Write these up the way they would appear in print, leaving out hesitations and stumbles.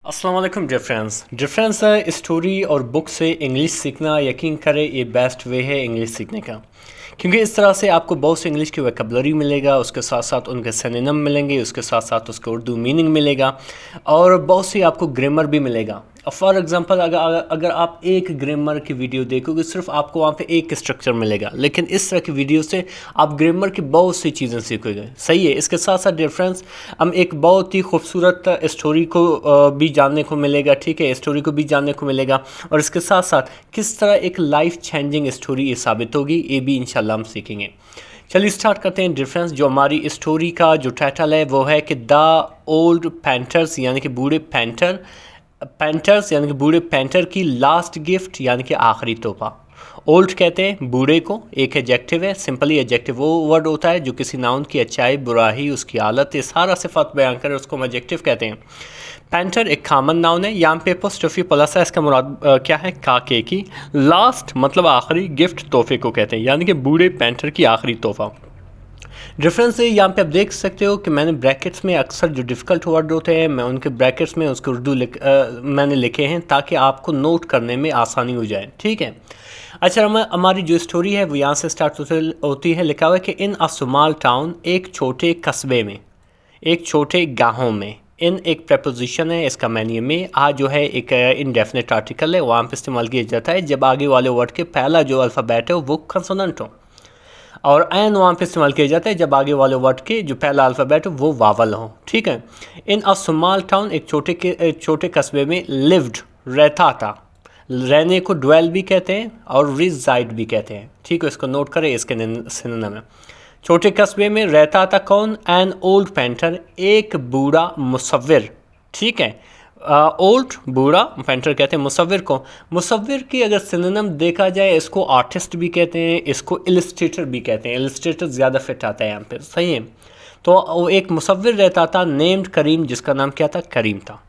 अस्सलाम वालेकुम difference story और बुक से इंग्लिश सीखना यकीन करें ये बेस्ट वे है इंग्लिश सीखने का। क्योंकि इस तरह से आपको बहुत से इंग्लिश की वोकैबुलरी मिलेगा, उसके साथ साथ उनके सिनोनिम मिलेंगे, उसके साथ साथ उसके उर्दू मीनिंग मिलेगा और बहुत सी आपको ग्रामर भी मिलेगा। फॉर एग्जांपल अगर आप एक ग्रामर की वीडियो देखोगे सिर्फ आपको वहाँ पे एक स्ट्रक्चर मिलेगा, लेकिन इस तरह की वीडियो से आप ग्रामर की बहुत सी चीज़ें सीखोगे। सही है। इसके साथ साथ डिफरेंस हम एक बहुत ही खूबसूरत स्टोरी को भी जानने को मिलेगा। ठीक है, स्टोरी को भी जानने को मिलेगा और इसके साथ साथ किस तरह एक लाइफ चेंजिंग स्टोरी ये साबित होगी ये भी इंशाल्लाह हम सीखेंगे। चलिए स्टार्ट करते हैं डिफरेंस। जो हमारी स्टोरी का जो टाइटल है वो है कि द ओल्ड पेंटर्स यानी कि बूढ़े पेंटर्स यानी कि बूढ़े पेंटर की लास्ट गिफ्ट यानी कि आखिरी तोहफा। ओल्ड कहते हैं बूढ़े को, एक एडजेक्टिव है, सिंपली एडजेक्टिव वो वर्ड होता है जो किसी नाउन की अच्छाई बुराई उसकी हालत ये सारा सिफात बयान करे उसको हम एडजेक्टिव कहते हैं। पेंटर एक कॉमन नाउन है, यहाँ पे एपोस्ट्रोफी प्लस है, इसका मुराद क्या है काके की। लास्ट मतलब आखिरी, गिफ्ट तोहफे को कहते हैं यानी कि बूढ़े पेंटर की आखिरी तोहफा। डिफरेंस है यहाँ पे आप देख सकते हो कि मैंने ब्रैकेट्स में अक्सर जो डिफ़िकल्ट वर्ड होते हैं मैं उनके ब्रैकेट्स में उसके उर्दू मैंने लिखे हैं ताकि आपको नोट करने में आसानी हो जाए। ठीक है। अच्छा, हमारी जो स्टोरी है वो यहाँ से स्टार्ट होती है। लिखा हुआ है कि इन अ स्मॉल टाउन, एक छोटे कस्बे में, एक छोटे गाँव में। इन एक प्रपोजिशन है, इसका मैन्यू में आ जो है एक इनडेफिनेट आर्टिकल है, वहाँ पे इस्तेमाल किया जाता है जब आगे वाले वर्ड के पहला जो अल्फ़ाबेट है वो कंसोनेंट हो, और एन वहाँ पे इस्तेमाल किया जाता है जब आगे वाले वर्ड के जो पहला अल्फ़ाबेट हो वो वावल हो। ठीक है। इन अ स्मॉल टाउन, एक छोटे कस्बे में, लिव्ड रहता था। रहने को ड्वेल भी कहते हैं और रिजाइड भी कहते हैं। ठीक है, इसको नोट करें, इसके सिनोनिम में। छोटे कस्बे में रहता था कौन? एन ओल्ड पेंटर, एक बूढ़ा मुसव्विर। ठीक है, ओल्ड बूढ़ा, पेंटर कहते हैं मुसव्विर को। मुसव्विर की अगर सिनोनिम देखा जाए इसको आर्टिस्ट भी कहते हैं, इसको इलस्ट्रेटर भी कहते हैं। इलस्ट्रेटर ज़्यादा फिट आता है यहाँ पे। सही है। तो वो एक मुसव्विर रहता था नेम्ड करीम, जिसका नाम क्या था? करीम था।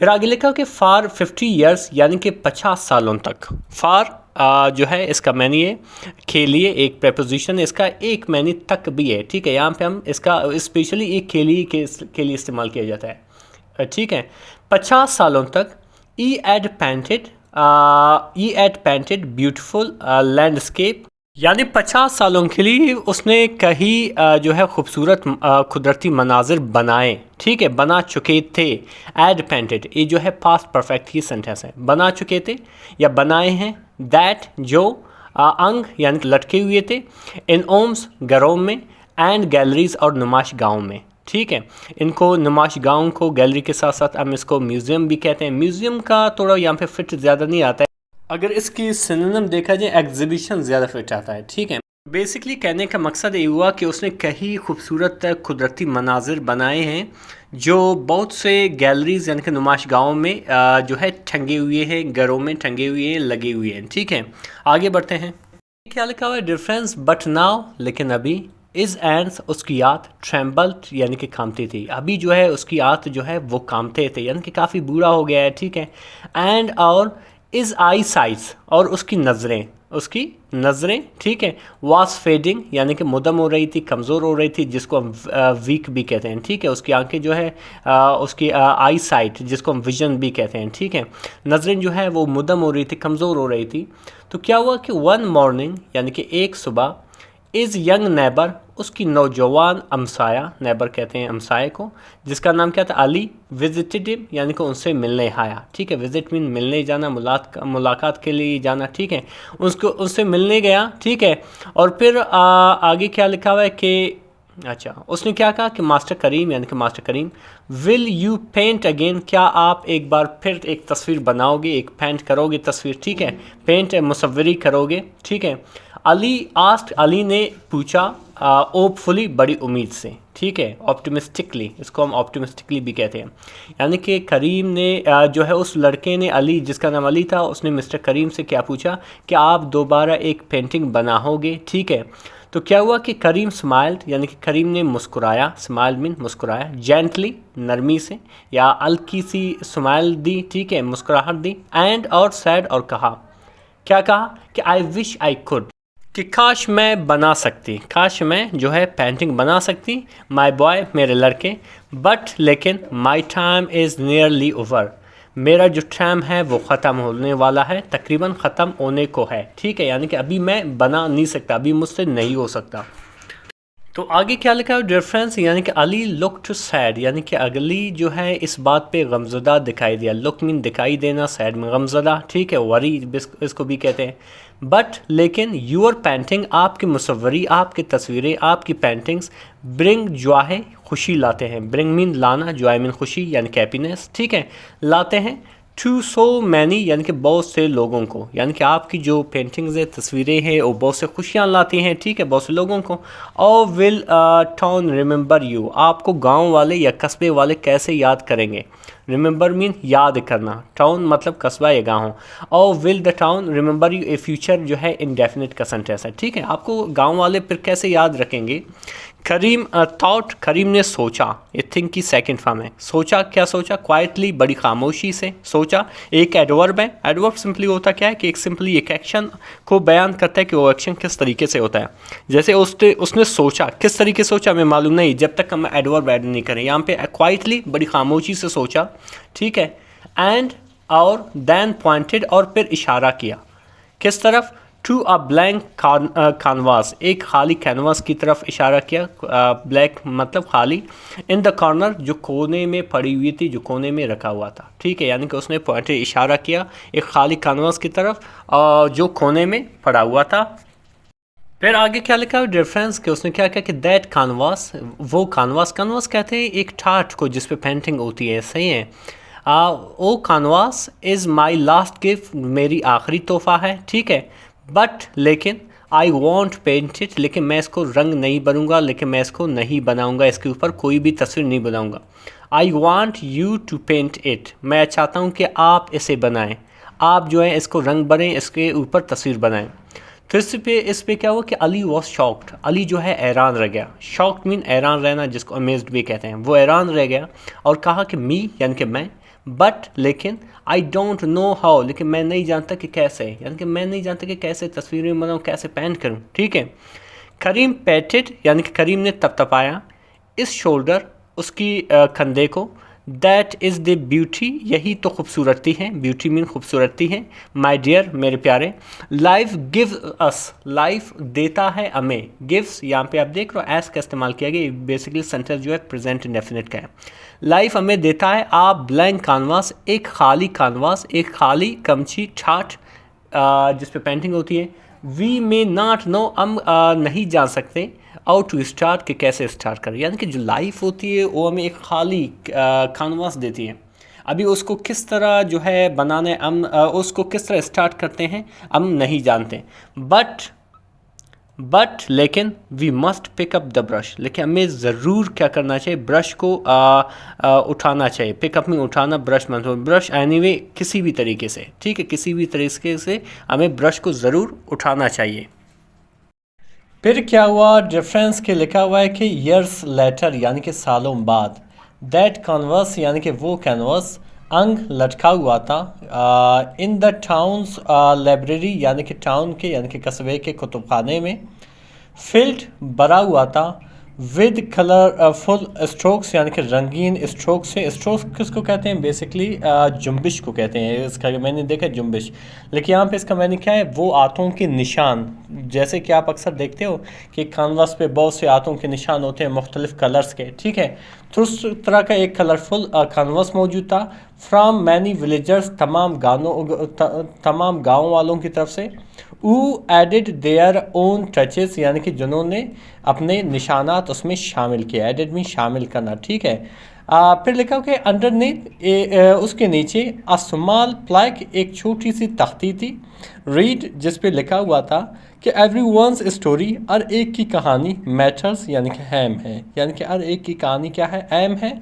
फिर आगे लिखा कि फार 50 ईयर्स यानी कि 50 सालों तक। फार जो है इसका मैनी है के लिए, एक प्रपोजिशन इसका एक मैनी तक भी है। ठीक है, यहाँ पे हम इसका स्पेशली एक के लिए इस्तेमाल किया जाता है। ठीक है, 50 सालों तक। ई एड पेंटेड ब्यूटीफुल लैंडस्केप यानी 50 सालों के लिए उसने कहीं जो है खूबसूरत कुदरती मनाजिर बनाए। ठीक है, बना चुके थे। एड पेंटेड ये जो है पास्ट परफेक्ट की सेंटेंस है, बना चुके थे या बनाए हैं। दैट जो अंग यानी कि लटके हुए थे। इन ओम्स घरों में, एंड गैलरीज और नुमाइश गाँव में। ठीक है, इनको नुमाइश गाँव को गैलरी के साथ साथ हम इसको म्यूज़ियम भी कहते हैं। म्यूज़ियम का थोड़ा यहाँ पे फिट ज़्यादा नहीं आता है, अगर इसकी सिनोनिम देखा जाए एग्जीबिशन ज़्यादा फिट आता है। ठीक है, बेसिकली कहने का मकसद ये हुआ कि उसने कई खूबसूरत कुदरती मनाजिर बनाए हैं जो बहुत से गैलरीज यानी कि नुमाइश गाँव में जो है टंगे हुए हैं, घरों में टंगे हुए हैं, लगे हुए हैं। ठीक है, आगे बढ़ते हैं। क्या लिखा हुआ है? डिफरेंस बट नाउ, लेकिन अभी। इज़ एंड्स उसकी आँत, ट्रेम्बल्ड यानी कि कांपती थी। अभी जो है उसकी आँत जो है वो कांपते थे यानी कि काफ़ी बूढ़ा हो गया है। ठीक है, एंड और इज़ आई साइज और उसकी नज़रें ठीक है, वाज फेडिंग यानी कि मुदम हो रही थी, कमज़ोर हो रही थी, जिसको हम वीक भी कहते हैं। ठीक है, उसकी आंखें जो है उसकी आई साइट जिसको हम विजन भी कहते हैं। ठीक है, नज़रें जो है वो मुदम हो रही थी, कमज़ोर हो रही थी। तो क्या हुआ कि वन मॉर्निंग यानी कि एक सुबह, इज़ यंग नेबर उसकी नौजवान अमसाया, नेबर कहते हैं अमसाए को, जिसका नाम क्या था? अली, विजिटेड हिम यानी कि उनसे मिलने आया। ठीक है, विजिट मीन मिलने जाना, मुलाकात के लिए जाना। ठीक है, उनसे मिलने गया। ठीक है, और फिर आगे क्या लिखा हुआ है कि अच्छा उसने क्या कहा कि मास्टर करीम यानी कि master Karim, will you paint again, क्या आप एक बार फिर एक तस्वीर बनाओगे, एक पेंट करोगे तस्वीर। ठीक है, पेंट मुसव्वरी करोगे। ठीक है, अली आस्ट, अली ने पूछा, ओपफुली बड़ी उम्मीद से। ठीक है, ऑप्टिमिस्टिकली, इसको हम ऑप्टिमिस्टिकली भी कहते हैं। यानी कि करीम ने जो है उस लड़के ने, अली जिसका नाम अली था, उसने मिस्टर करीम से क्या पूछा कि आप दोबारा एक पेंटिंग बनाओगे। ठीक है, तो क्या हुआ कि करीम स्माइल्ड यानी कि करीम ने मुस्कुराया। स्माइल मीन मुस्कुराया, जेंटली नरमी से या हल्की सी स्माइल दी। ठीक है, मुस्कुराहट दी। एंड और सैड और कहा, क्या कहा कि आई विश आई कुड, कि काश मैं बना सकती, काश मैं जो है पेंटिंग बना सकती, माई बॉय मेरे लड़के, बट लेकिन my time is nearly over, मेरा जो टाइम है वो ख़त्म होने वाला है, तकरीबन ख़त्म होने को है, ठीक है, यानी कि अभी मैं बना नहीं सकता, अभी मुझसे नहीं हो सकता। तो आगे क्या लिखा है डियर फ्रेंड्स, यानी कि अली लुक टू सैड, यानी कि अगली जो है इस बात पे गमज़दा दिखाई दिया, लुक मीन दिखाई देना, सैड में गमज़दा, ठीक है, वरी इसको भी कहते हैं। बट लेकिन यूर पेंटिंग, आपकी मुसव्वरी, आपकी तस्वीरें, आपकी पेंटिंग्स ब्रिंग जॉय, खुशी लाते हैं, ब्रिंग मीन लाना, जॉय मीन खुशी यानी कि हैप्पीनेस, ठीक है, लाते हैं टू सो मैनी यानी कि बहुत से लोगों को, यानी कि आपकी जो पेंटिंग्स है, तस्वीरें हैं, वो बहुत से खुशियाँ लाती हैं, ठीक है, बहुत से लोगों को। और विल टाउन रिमेंबर यू, आपको गांव वाले या कस्बे वाले कैसे याद करेंगे, रिमेंबर मीन याद करना, टाउन मतलब कस्बा या गाँव। और will the town remember you, A future जो है इंडेफिनिट का सेंटेंस है, ठीक है, आपको गाँव वाले फिर कैसे याद रखेंगे। करीम थॉट, करीम ने सोचा, ये थिंक की सेकंड फॉर्म है, सोचा, क्या सोचा, क्वाइटली, बड़ी खामोशी से सोचा, एक एडवर्ब है, एडवर्ब सिंपली होता क्या है कि एक सिंपली एक एक्शन को बयान करता है कि वो एक्शन किस तरीके से होता है, जैसे उसने सोचा, किस तरीके से सोचा हमें मालूम नहीं जब तक हम एडवर्ब ऐड नहीं करें, यहाँ पे क्वाइटली बड़ी खामोशी से सोचा, ठीक है, एंड और देन पॉइंटेड, और फिर इशारा किया, किस तरफ, टू अ ब्लैंक कैनवास, एक खाली कैनवास की तरफ इशारा किया, ब्लैक मतलब खाली, इन द कॉर्नर, जो कोने में पड़ी हुई थी, जो कोने में रखा हुआ था, ठीक है, यानी कि उसने पॉइंट इशारा किया एक खाली कैनवास की तरफ जो कोने में पड़ा हुआ था। फिर आगे क्या लिखा है डिफरेंस के, उसने क्या कहा कि दैट कैनवास, वो कैनवास, कैनवास कहते हैं एक चार्ट को जिस पे पेंटिंग होती है, सही है, oh canvas is my last gift, मेरी आखिरी तोहफा है, ठीक है, बट लेकिन आई वॉन्ट पेंट इट, लेकिन मैं इसको रंग नहीं भरूँगा, लेकिन मैं इसको नहीं बनाऊँगा, इसके ऊपर कोई भी तस्वीर नहीं बनाऊँगा। I want you to paint it, मैं चाहता हूँ कि आप इसे बनाएं, आप जो है इसको रंग भरें, इसके ऊपर तस्वीर बनाएं। तो इस पे क्या हुआ कि अली वॉज शॉक्ड, अली जो है हैरान रह गया, शॉक्ड मीन हैरान रहना, जिसको अमेज्ड भी कहते हैं, वो हैरान रह गया और कहा कि मी यानी कि मैं, बट लेकिन आई डोंट नो हाउ, लेकिन मैं नहीं जानता कि कैसे, यानी कि मैं नहीं जानता कि कैसे तस्वीरें बनाऊँ, कैसे पेंट करूँ, ठीक है। करीम पैटेड, यानी कि करीम ने तपतपाया, इस शोल्डर, उसकी कंधे को, दैट इज़ द ब्यूटी, यही तो खूबसूरती है, ब्यूटी मीन खूबसूरती है, माई डियर मेरे प्यारे, लाइफ गिव्स अस, लाइफ देता है हमें, गिव्स यहाँ पे आप देख रहे हो एस का इस्तेमाल किया गया, बेसिकली सेंटेंस जो है प्रेजेंट इंडेफिनिट का है, लाइफ हमें देता है आप ब्लैंक कानवास, एक खाली कानवास, एक खाली कमची ठाठ जिस पे पेंटिंग होती है, वी मे नॉट नो, हम नहीं जान सकते, आउ टू स्टार्ट कि कैसे स्टार्ट करें, यानी कि जो लाइफ होती है वो हमें एक खाली कानवास देती है, अभी उसको किस तरह जो है बनाने, हम उसको किस तरह स्टार्ट करते हैं हम नहीं जानते, बट लेकिन we must pick up the brush, लेकिन हमें ज़रूर क्या करना चाहिए, ब्रश को उठाना चाहिए, पिकअप में उठाना, ब्रश मतलब ब्रश एनीवे किसी भी तरीके से, ठीक है, किसी भी तरीके से हमें ब्रश को ज़रूर उठाना चाहिए। फिर क्या हुआ डिफरेंस के लिखा हुआ है कि ईयर्स लेटर, यानी कि सालों बाद, दैट कैनवस यानी कि वो कैनवस, अंग लटका हुआ था, इन द टाउन्स लाइब्रेरी, यानी कि टाउन के यानी कि कस्बे के कुतुबखाने में, फिल्ड भरा हुआ था, विद कलरफुल स्ट्रोक्स, यानी कि रंगीन स्ट्रोक से, स्ट्रोक्स किसको कहते हैं, बेसिकली जुम्बिश को कहते हैं, इसका मैंने देखा जुम्बिश, लेकिन यहाँ पे इसका मैंने क्या है, वो हाथों के निशान, जैसे कि आप अक्सर देखते हो कि कैनवास पे बहुत से हाथों के निशान होते हैं मुख्तलिफ कलर्स के, ठीक है, तो उस तरह का एक कलरफुल कैनवास मौजूद था, फ्राम मैनी विलेजर्स, तमाम गाँव वालों की तरफ से, who added their own touches, यानी कि जिन्होंने अपने निशानात उसमें शामिल किए, एडेड में शामिल करना, ठीक है। फिर लिखा कि अंडरनीथ, उसके नीचे अ स्मॉल प्लैक, एक छोटी सी तख्ती थी, रीड, जिस पे लिखा हुआ था कि एवरीवन्स स्टोरी, हर एक की कहानी, मैटर्स यानी कि अहम है, यानी कि हर एक की कहानी क्या है, अहम है,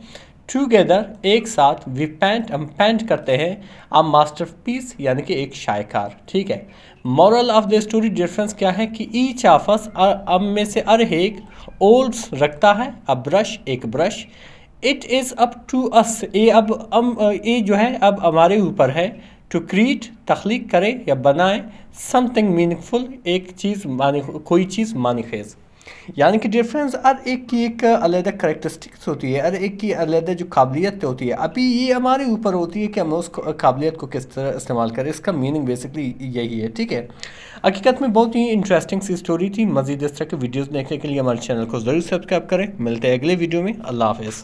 टुगेदर एक साथ, वी पेंट, हम पेंट करते हैं, अ मास्टरपीस यानी कि एक शायकार, ठीक है। Moral of the story difference क्या है कि ईच ऑफ अस, अब में से हर एक, ओल्ड्स रखता है, अ ब्रश, एक brush, it is up to us, ये अब हम ये जो है अब हमारे ऊपर है, टू क्रिएट तख्लीक करे या बनाए, समथिंग मीनिंगफुल एक चीज़ कोई चीज़ मानीखेज़। यानी कि डियर फ्रेंड्स हर एक की एक अलग करेक्टरिस्टिक्स होती है, हर एक की अलग जो काबिलियत होती है। अभी ये हमारे ऊपर होती है कि हम उस काबिलियत को किस तरह इस्तेमाल करें। इसका मीनिंग बेसिकली यही है, ठीक है। हकीकत में बहुत ही इंटरेस्टिंग सी स्टोरी थी। मज़ीद इस तरह के वीडियोज़ देखने के लिए हमारे चैनल को ज़रूर सब्सक्राइब करें। मिलते हैं अगले वीडियो में। अल्लाह हाफ़िज़।